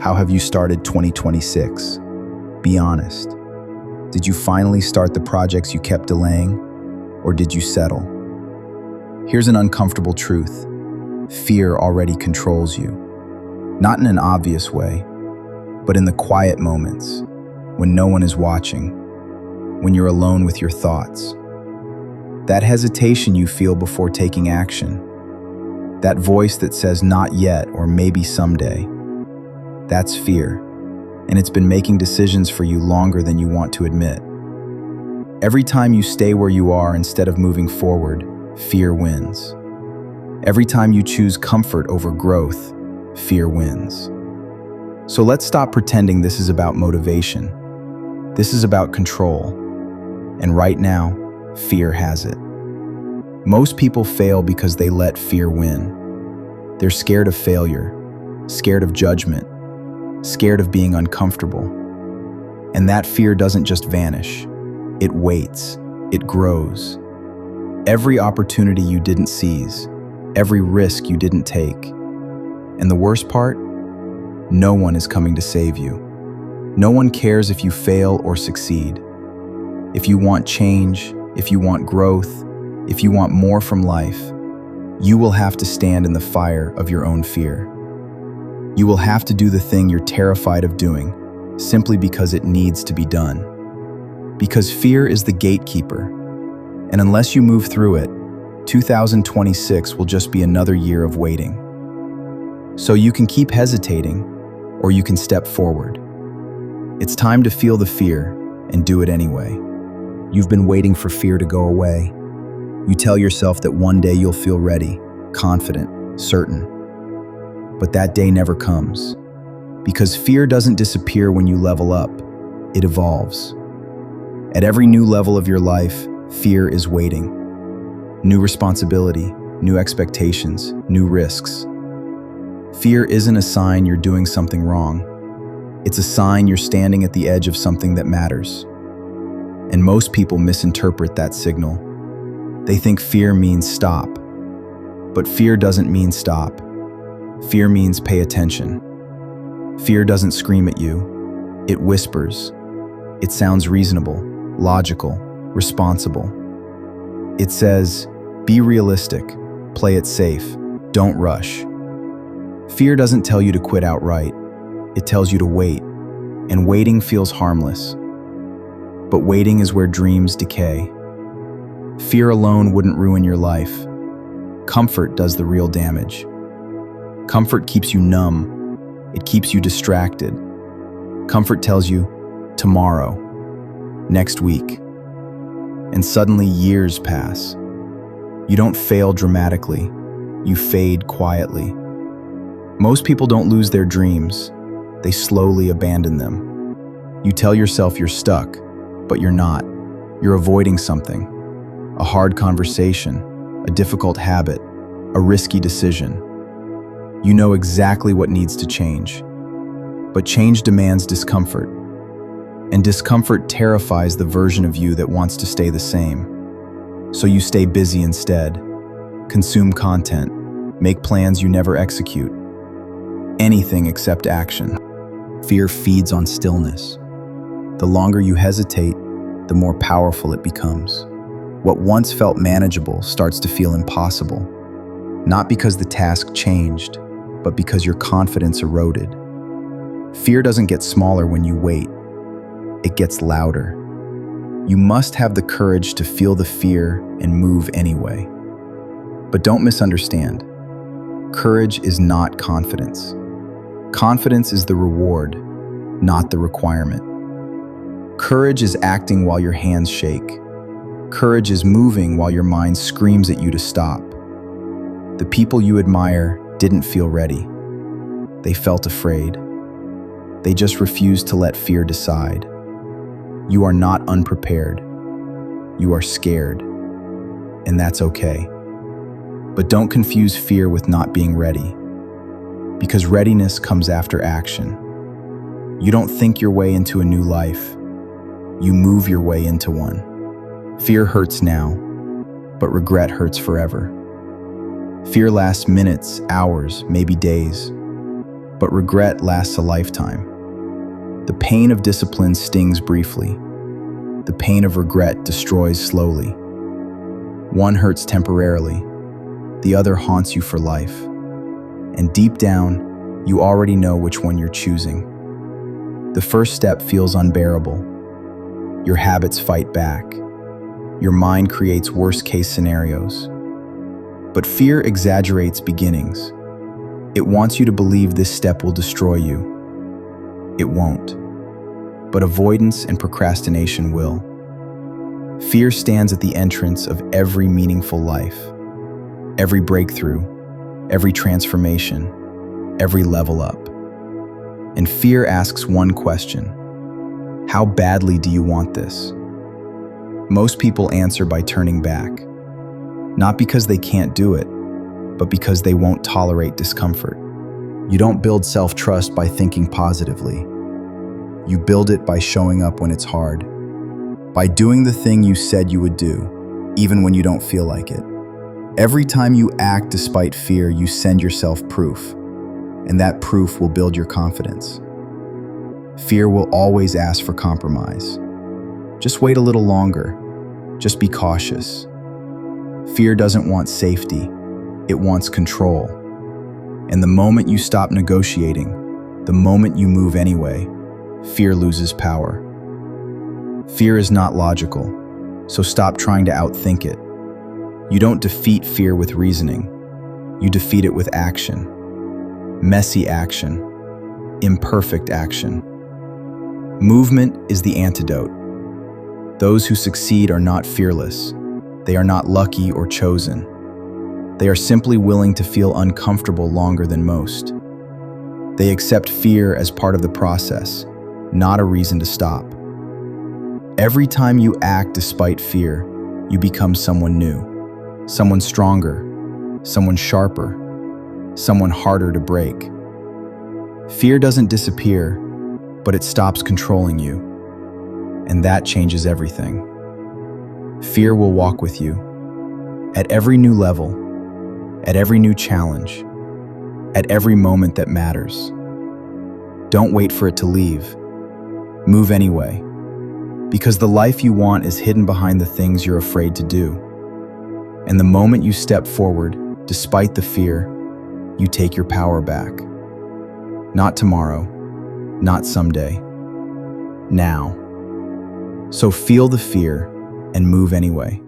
How have you started 2026? Be honest. Did you finally start the projects you kept delaying, or did you settle? Here's an uncomfortable truth. Fear already controls you. Not in an obvious way, but in the quiet moments, when no one is watching, when you're alone with your thoughts. That hesitation you feel before taking action, that voice that says not yet or maybe someday, that's fear, and it's been making decisions for you longer than you want to admit. Every time you stay where you are instead of moving forward, fear wins. Every time you choose comfort over growth, fear wins. So let's stop pretending this is about motivation. This is about control. And right now, fear has it. Most people fail because they let fear win. They're scared of failure, scared of judgment, scared of being uncomfortable. And that fear doesn't just vanish. It waits. It grows. Every opportunity you didn't seize, every risk you didn't take. And the worst part? No one is coming to save you. No one cares if you fail or succeed. If you want change, if you want growth, if you want more from life, you will have to stand in the fire of your own fear. You will have to do the thing you're terrified of doing, simply because it needs to be done. Because fear is the gatekeeper, and unless you move through it, 2026 will just be another year of waiting. So you can keep hesitating, or you can step forward. It's time to feel the fear and do it anyway. You've been waiting for fear to go away. You tell yourself that one day you'll feel ready, confident, certain. But that day never comes. Because fear doesn't disappear when you level up, it evolves. At every new level of your life, fear is waiting. New responsibility, new expectations, new risks. Fear isn't a sign you're doing something wrong. It's a sign you're standing at the edge of something that matters. And most people misinterpret that signal. They think fear means stop. But fear doesn't mean stop. Fear means pay attention. Fear doesn't scream at you. It whispers. It sounds reasonable, logical, responsible. It says, be realistic, play it safe, don't rush. Fear doesn't tell you to quit outright. It tells you to wait, and waiting feels harmless. But waiting is where dreams decay. Fear alone wouldn't ruin your life. Comfort does the real damage. Comfort keeps you numb. It keeps you distracted. Comfort tells you, tomorrow, next week. And suddenly years pass. You don't fail dramatically. You fade quietly. Most people don't lose their dreams. They slowly abandon them. You tell yourself you're stuck, but you're not. You're avoiding something. A hard conversation, a difficult habit, a risky decision. You know exactly what needs to change. But change demands discomfort. And discomfort terrifies the version of you that wants to stay the same. So you stay busy instead. Consume content. Make plans you never execute. Anything except action. Fear feeds on stillness. The longer you hesitate, the more powerful it becomes. What once felt manageable starts to feel impossible. Not because the task changed, but because your confidence eroded. Fear doesn't get smaller when you wait. It gets louder. You must have the courage to feel the fear and move anyway. But don't misunderstand. Courage is not confidence. Confidence is the reward, not the requirement. Courage is acting while your hands shake. Courage is moving while your mind screams at you to stop. The people you admire didn't feel ready. They felt afraid. They just refused to let fear decide. You are not unprepared. You are scared. And that's okay. But don't confuse fear with not being ready. Because readiness comes after action. You don't think your way into a new life. You move your way into one. Fear hurts now, but regret hurts forever. Fear lasts minutes, hours, maybe days. but regret lasts a lifetime. The pain of discipline stings briefly. The pain of regret destroys slowly. One hurts temporarily, the other haunts you for life. And deep down, you already know which one you're choosing. The first step feels unbearable. Your habits fight back. Your mind creates worst-case scenarios. But fear exaggerates beginnings. It wants you to believe this step will destroy you. It won't. But avoidance and procrastination will. Fear stands at the entrance of every meaningful life. Every breakthrough, every transformation, every level up. And fear asks one question: how badly do you want this? Most people answer by turning back. Not because they can't do it, but because they won't tolerate discomfort. You don't build self-trust by thinking positively. You build it by showing up when it's hard. By doing the thing you said you would do, even when you don't feel like it. Every time you act despite fear, you send yourself proof, and that proof will build your confidence. Fear will always ask for compromise. Just wait a little longer. Just be cautious. Fear doesn't want safety. It wants control. And the moment you stop negotiating, the moment you move anyway, fear loses power. Fear is not logical, so stop trying to outthink it. You don't defeat fear with reasoning. You defeat it with action. Messy action. Imperfect action. Movement is the antidote. Those who succeed are not fearless. They are not lucky or chosen. They are simply willing to feel uncomfortable longer than most. They accept fear as part of the process, not a reason to stop. Every time you act despite fear, you become someone new, someone stronger, someone sharper, someone harder to break. Fear doesn't disappear, but it stops controlling you, and that changes everything. Fear will walk with you at every new level, at every new challenge, at every moment that matters. Don't wait for it to leave. Move anyway, because the life you want is hidden behind the things you're afraid to do. And the moment you step forward, despite the fear, you take your power back. Not tomorrow, not someday, now. So feel the fear and move anyway.